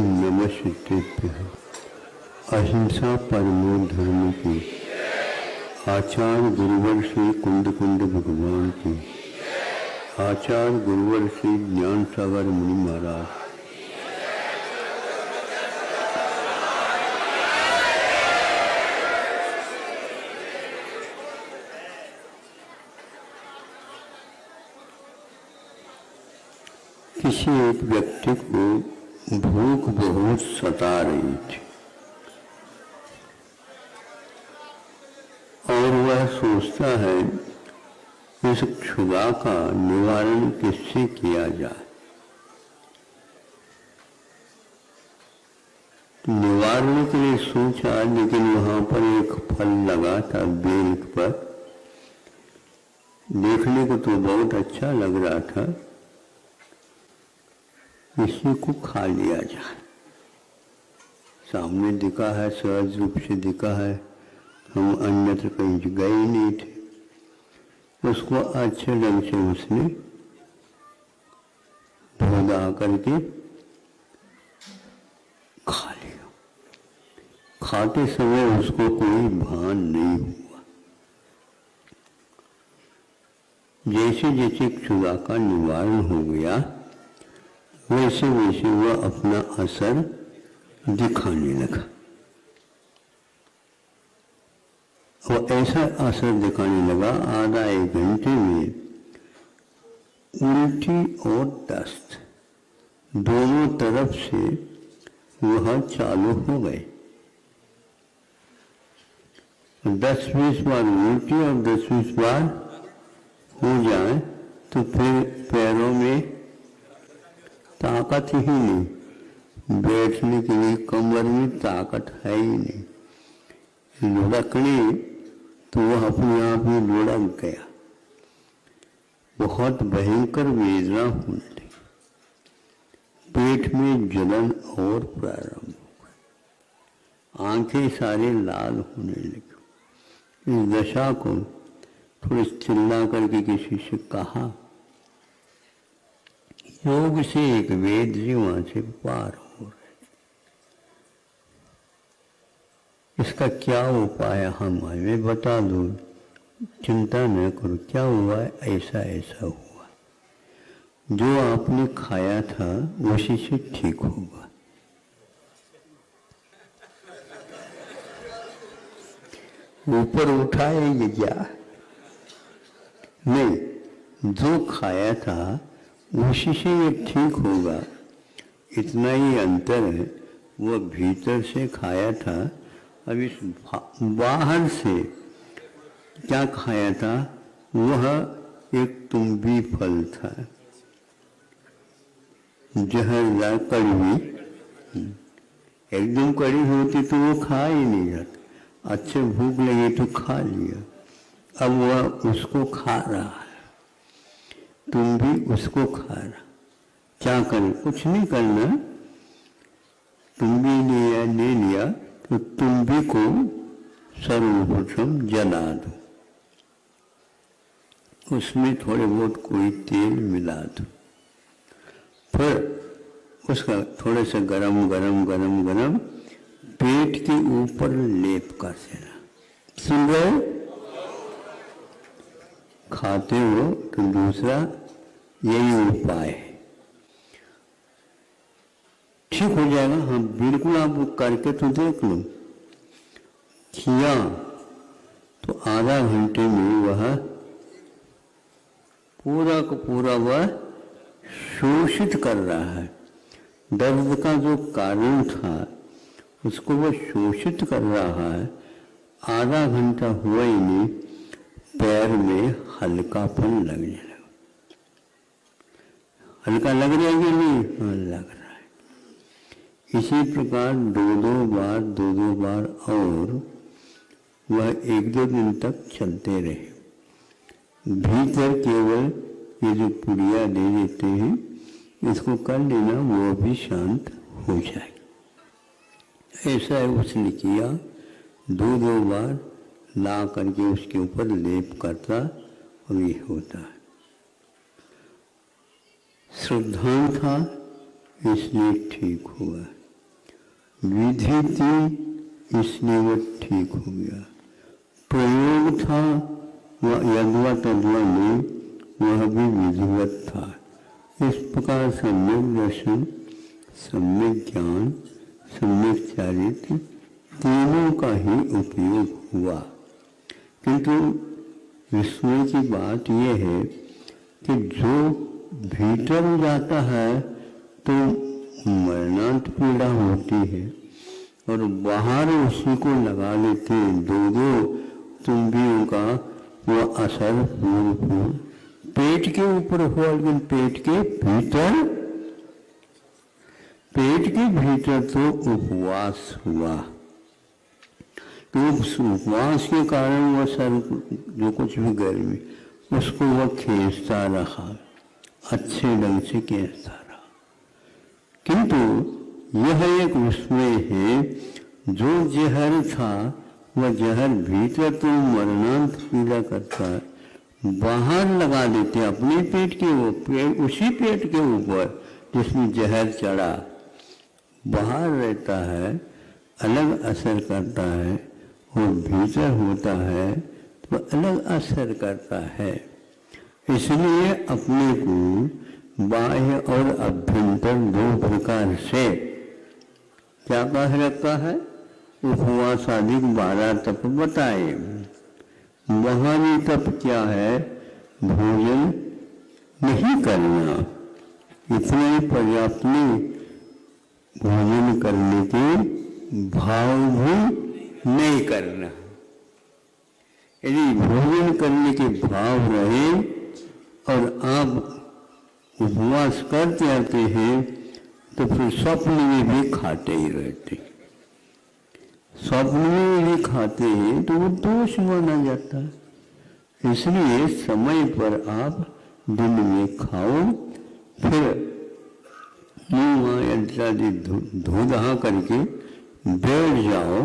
नमस्तेभ्यः। अहिंसा परमो धर्म की, आचार्य गुरुवर श्री कुंद कुंड भगवान की, आचार्य गुरुवर श्री ज्ञान सागर मुनि महाराज। किसी एक व्यक्ति को भूख बहुत सता रही थी और वह सोचता है इस क्षुधा का निवारण किससे किया जाए। निवारण के लिए सोचा, लेकिन वहां पर एक फल लगा था बेल पर। देखने को तो बहुत अच्छा लग रहा था, इसी को खा लिया जाए। सामने दिखा है, सहज रूप से दिखा है, हम अन्यत्र कहीं गए ही नहीं थे। उसको अच्छे ढंग से उसने धोधा करके खा लिया। खाते समय उसको कोई भान नहीं हुआ। जैसे जैसे क्षुधा का निवारण हो गया, वैसे वैसे वह अपना असर दिखाने लगा। वो ऐसा असर दिखाने लगा, आधा एक घंटे में उल्टी और दस्त दोनों तरफ से वह चालू हो गए। 10-20 बार उल्टी और 10-20 बार हो जाए तो फिर पैरों में ताकत ही नहीं, बैठने के लिए कमर में ताकत है ही नहीं। लुढ़कने तो वह अपने आप ही लुढ़क गया। बहुत भयंकर वेदना होने लगी, पेट में जलन और प्रारंभ हो गई, आंखें सारे लाल होने लगी। इस दशा को थोड़ी चिल्ला करके किसी से कहा। योग से एक वेद जी वहां से पार हो रहे। इसका क्या उपाय हमें बता दो, चिंता न करो, क्या हुआ, ऐसा ऐसा हुआ। जो आपने खाया था उसी से ठीक होगा। ऊपर उठाएंगे क्या? नहीं, जो खाया था उसी से ये ठीक होगा। इतना ही अंतर है। वह भीतर से खाया था, अब इस बाहर से क्या खाया था? वह एक तुम्बी फल था, जहरदार कड़वी। एकदम कड़ी होती तो वो खा ही नहीं जाता। अच्छे भूख लगी तो खा लिया। अब वह उसको खा रहा है, तुम भी उसको खा रहा। क्या करें? कुछ नहीं करना। तुम भी ले लिया तो तुम भी को सर्वप्रथम जला दो, उसमें थोड़े बहुत कोई तेल मिला दो, फिर उसका थोड़े से गरम गरम गरम गरम पेट के ऊपर लेप कर देना। सुन रहे? खाते हो तो दूसरा यही उपाय है, ठीक हो जाएगा। हाँ बिल्कुल, आप करके तो देख लो। किया तो आधा घंटे में वह पूरा का पूरा वह शोषित कर रहा है। दर्द का जो कारण था उसको वह शोषित कर रहा है। आधा घंटा हुआ ही नहीं, पैर में हल्कापन लगने लगा। हल्का लग रहा है कि नहीं? हाँ, लग रहा है। इसी प्रकार दो दो बार और वह 1-2 दिन तक चलते रहे। भीतर केवल ये जो पुड़िया दे देते हैं, इसको कर लेना, वो भी शांत हो जाए। ऐसा उसने किया। 2-2 बार ला करके उसके ऊपर लेप करता और ये होता है। श्रद्धान था इसलिए ठीक हुआ। विधि थी इसलिए वह ठीक हो गया, प्रयोग था वह यद्वा तद्वा में, वह भी विधिवत था। इस प्रकार सम्यक दर्शन, सम्यक ज्ञान, सम्यक चारित्र तीनों का ही उपयोग हुआ। किंतु विस्मय की बात यह है कि जो भीतर जाता है तो मरणांत पीड़ा होती है और बाहर उसी को लगा लेते हैं। दो तुम्बियों का वह असर पूर्ण पेट के ऊपर हुआ, लेकिन पेट के भीतर तो उपवास हुआ। तो उस उपवास के कारण वह सर जो कुछ भी गर्मी उसको वह खींचता रहा, अच्छे ढंग से खींचता रहा। किंतु यह एक विस्मय है, जो जहर था वह जहर भीतर तो मरणांत पीड़ा करता है, बाहर लगा देते अपने पेट के ऊपर, उसी पेट के ऊपर जिसमें जहर चढ़ा, बाहर रहता है, अलग असर करता है, और भीतर होता है तो अलग असर करता है। इसलिए अपने को बाह्य और अभ्यंतर दो प्रकार से क्या कह रखा है, उपवास आदि 12 तप बताए। बाहरी तप क्या है, भोजन नहीं करना, इतना ही पर्याप्त नहीं, भोजन करने के भाव भी नहीं करना। यदि भोजन करने के भाव रहे और आप उपवास करते आते हैं तो फिर स्वप्न में भी खाते ही रहते। स्वप्न में भी खाते हैं तो वो दोष माना जाता है। इसलिए समय पर आप दिन में खाओ, फिर मुँह इत्यादि धो धा करके बैठ जाओ,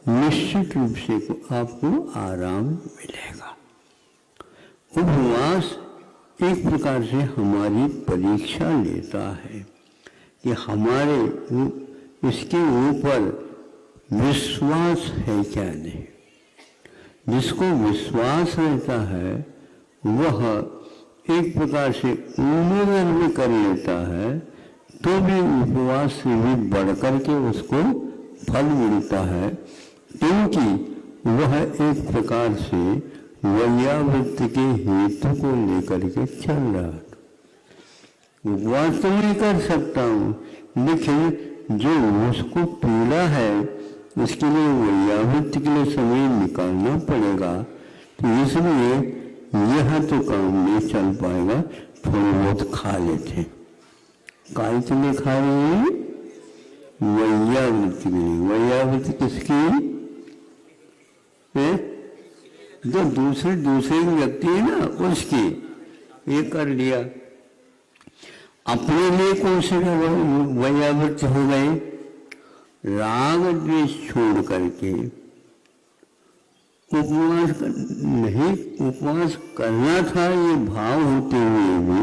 निश्चित रूप से आपको आराम मिलेगा। उपवास एक प्रकार से हमारी परीक्षा लेता है कि हमारे इसके ऊपर विश्वास है क्या नहीं। जिसको विश्वास रहता है वह एक प्रकार से उम्मीद भी कर लेता है, तो भी उपवास से भी बढ़कर के उसको फल मिलता है, क्योंकि वह एक प्रकार से वैयावृत्ति के हेतु को लेकर के चल रहा था। उपवास तो नहीं कर सकता हूँ, लेकिन जो उसको पीड़ा है उसके लिए वैयावृत्ति के लिए समय निकालना पड़ेगा, तो इसलिए यह तो काम नहीं चल पाएगा, थोड़ा बहुत खा लेते। काय के लिए खा रहे हैं, वैयावृत्ति के लिए। वैयावृत्ति किसकी है, जो दूसरे व्यक्ति है ना उसकी, ये कर लिया। अपने लिए कौन से वैयावृत्ति हो गए, राग द्वेष छोड़ करके उपवास नहीं, उपवास करना था ये भाव होते हुए भी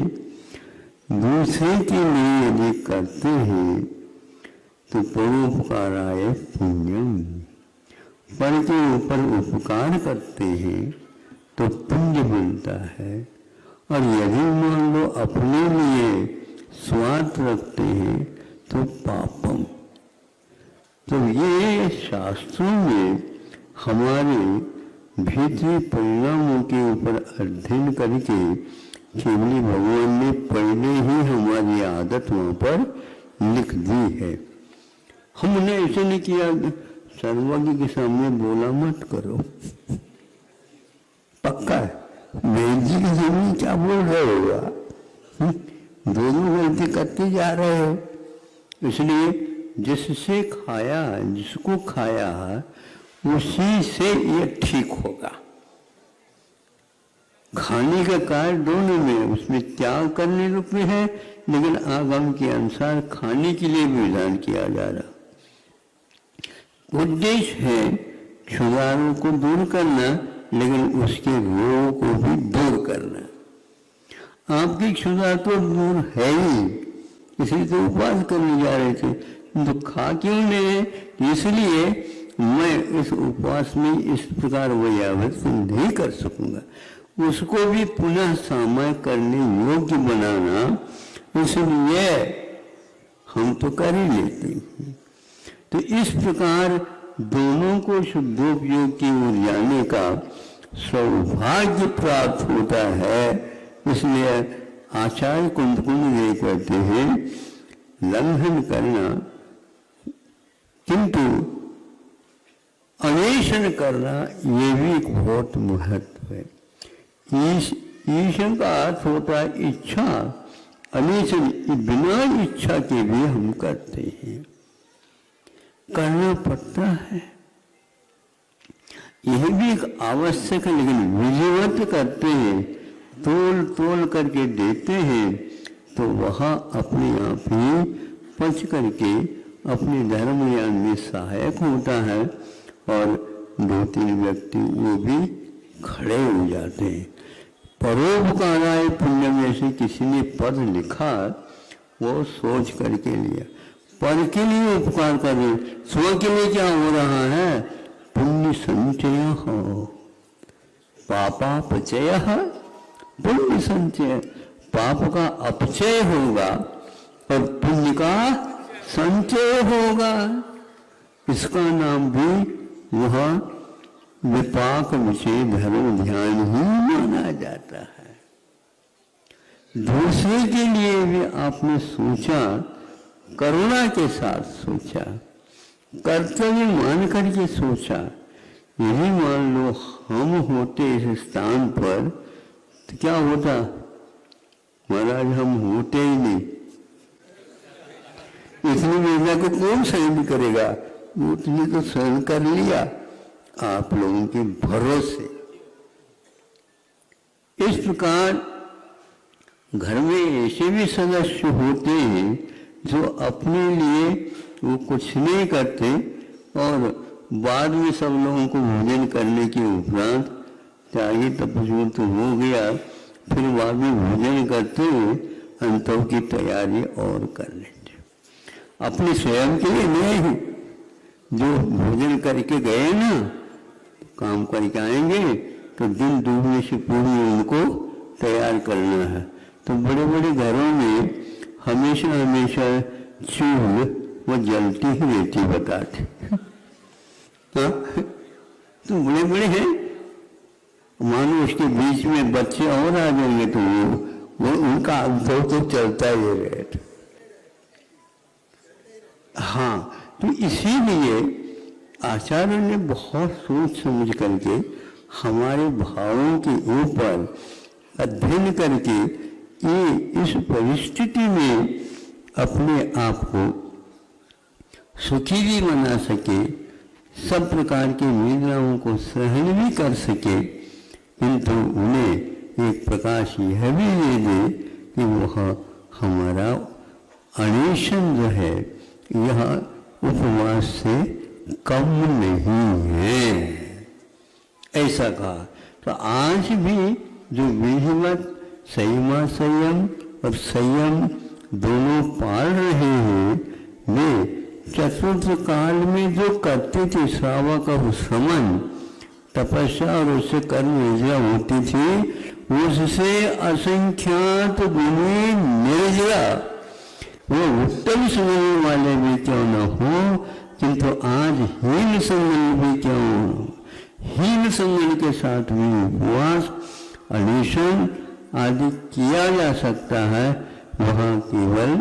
दूसरे के लिए यदि करते हैं तो परोपकाराय पुण्यम, पर के ऊपर उपकार करते हैं तो पुण्य मिलता है। और यदि मान लो अपने लिए स्वार्थ रखते हैं तो पापम। तो ये शास्त्रों में हमारे भीतरी परिणामों के ऊपर अध्ययन करके केवली भगवान ने पहले ही हमारी आदत वहां पर लिख दी है। हमने ऐसे नहीं किया, सर्वज्ञ के सामने बोला मत करो, पक्का है वेद जी की जमीन क्या बोल रहे होगा, दोनों गलती करते जा रहे हो। इसलिए जिससे खाया, जिसको खाया उसी से ये ठीक होगा। खाने का कार्य दोनों में, उसमें त्याग करने रूप में है, लेकिन आगम के अनुसार खाने के लिए भी विधान किया जा रहा। उद्देश्य है क्षुधारों को दूर करना, लेकिन उसके रोग को भी दूर करना। आपकी क्षुधा तो दूर है ही, इसलिए तो उपवास करने जा रहे थे, तो खा क्यों ले? इसलिए मैं इस उपवास में इस प्रकार वैयावृत्ति नहीं कर सकूंगा। उसको भी पुनः समय करने योग्य बनाना, इसलिए हम तो कर ही लेते हैं। तो इस प्रकार दोनों को शुद्धोपयोग की ओर जाने का सौभाग्य प्राप्त होता है। इसलिए आचार्य कुंद ये कहते हैं, लंघन करना किंतु अन्वेषण करना ये भी एक बहुत महत्व है। ईश्वर का अर्थ होता है इच्छा, अन्वेषण बिना इच्छा के भी हम करते हैं, करना पड़ता है। यह भी एक आवश्यक है, लेकिन विधिवत करते हैं, तोल तोल करके देते हैं, तो वह अपने आप ही पच करके अपने धर्म ज्ञान में सहायक होता है और 2-3 व्यक्ति वो भी खड़े हो जाते हैं। परोपकाराय पुण्य में से किसी ने पद लिखा, वो सोच करके लिया, पर के लिए उपकार करें, स्व के लिए क्या हो रहा है? पुण्य संचय हो, पापापचय, पुण्य संचय, पाप का अपचय होगा और पुण्य का संचय होगा। इसका नाम भी वह विपाक विषय धर्म ध्यान ही माना जाता है। दूसरे के लिए भी आपने सोचा, करुणा के साथ सोचा, कर्तव्य मान करके सोचा। यही मान लो हम होते इस स्थान पर तो क्या होता? महाराज हम होते ही नहीं, इतनी वेदना को कौन सहन करेगा? उसने तो सहन कर लिया आप लोगों के भरोसे। इस प्रकार घर में ऐसे भी सदस्य होते हैं जो अपने लिए वो कुछ नहीं करते और बाद में सब लोगों को भोजन करने के उपरांत चाहिए तपस्या तो हो गया, फिर बाद में भोजन करते हुए अंतों की तैयारी और कर लेते। अपने स्वयं के लिए नहीं, जो भोजन करके गए ना, काम करके आएंगे तो दिन डूबने से पूर्व उनको तैयार करना है। तो बड़े बड़े घरों में हमेशा हमेशा चूल वो जलती ही रहती, बताते तो बड़े बड़े हैं, मानो उसके बीच में बच्चे और आ जाएंगे तो वो उनका अनुभव तो चलता ही रहेगा। हाँ, तो इसीलिए आचार्य ने बहुत सोच समझ करके हमारे भावों के ऊपर अध्ययन करके ये इस परिस्थिति में अपने आप को सुखी भी बना सके, सब प्रकार की वेदनाओं को सहन भी कर सके, किंतु उन्हें एक प्रकाश यह भी दे दे कि वह हमारा अन्वेषण जो है यह उपवास से कम नहीं है, ऐसा कहा। तो आज भी जो विधिवत संयम और संयम दोनों पाल रहे हैं, वे चतुर्थ काल में जो करते थे श्रावक और श्रमण तपस्या और उससे कर्म विजया होती थी, उससे असंख्यात गुणी निर्जरा वो उत्तम समझने वाले भी क्यों न हो, किंतु आज हीन संगन भी क्यों हो, हीन संगन के साथ भी उपवास अन्वेषण आदि किया जा सकता है। वहाँ केवल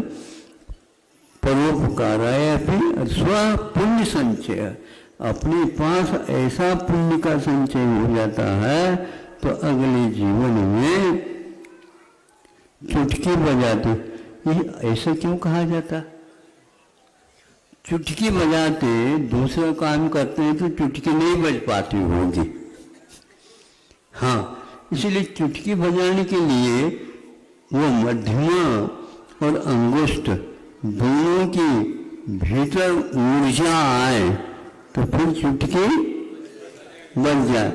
परोपकाराय भी स्व पुण्य संचय, अपने पास ऐसा पुण्य का संचय हो जाता है तो अगले जीवन में चुटकी बजाते। ये ऐसा क्यों कहा जाता? चुटकी बजाते दूसरा काम करते हैं तो चुटकी नहीं बज पाती होगी। हाँ, इसलिए चुटकी बजाने के लिए वो मध्यमा और अंगुष्ठ दोनों की भीतर ऊर्जा आए तो फिर चुटकी बज जाए।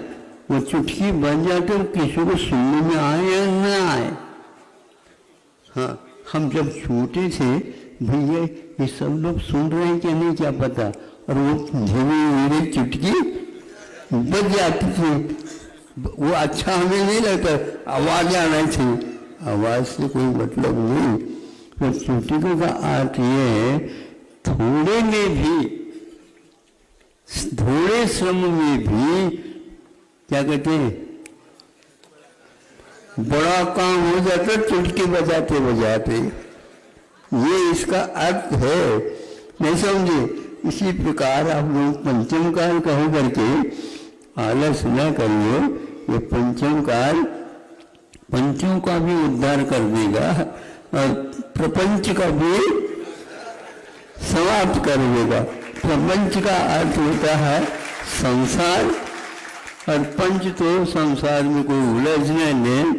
वो चुटकी बज जाए तो किसी को सुनने में आए या न आए। हाँ, हम जब छोटे थे भैया ये सब लोग सुन रहे हैं क्या नहीं क्या पता, और वो धीरे धीरे चुटकी बज जाती थी। वो अच्छा हमें नहीं लगता, आवाज आ रही थी, आवाज से कोई मतलब नहीं। तो चुटकी का अर्थ ये है थोड़े में भी, थोड़े श्रम में भी क्या कहते हैं बड़ा काम हो जाता चुटकी बजाते बजाते। ये इसका अर्थ है, नहीं समझे। इसी प्रकार आप लोग पंचम काल कहो करके आलस न करिए। ये पंचम काल पंचों का भी उद्धार कर देगा और प्रपंच का भी समाप्त कर देगा। प्रपंच का अर्थ होता है संसार, और पंच तो संसार में कोई उलझना नहीं,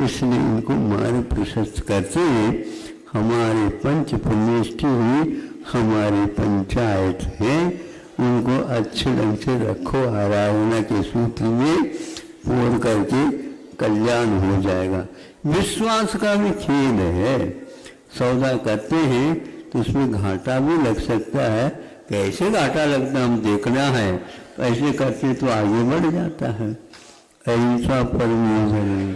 इसलिए इनको मार्ग प्रशस्त करते हैं। हमारे पंच पुण्यष्टि हुई हमारी पंचायत है, उनको अच्छे ढंग से रखो, आराधना के सूत्र में पूर्ण करके कल्याण हो जाएगा। विश्वास का भी खेल है, सौदा करते हैं तो उसमें घाटा भी लग सकता है। कैसे घाटा लगता है हम देखना है, ऐसे करते तो आगे बढ़ जाता है। अहिंसा परम जरूरी।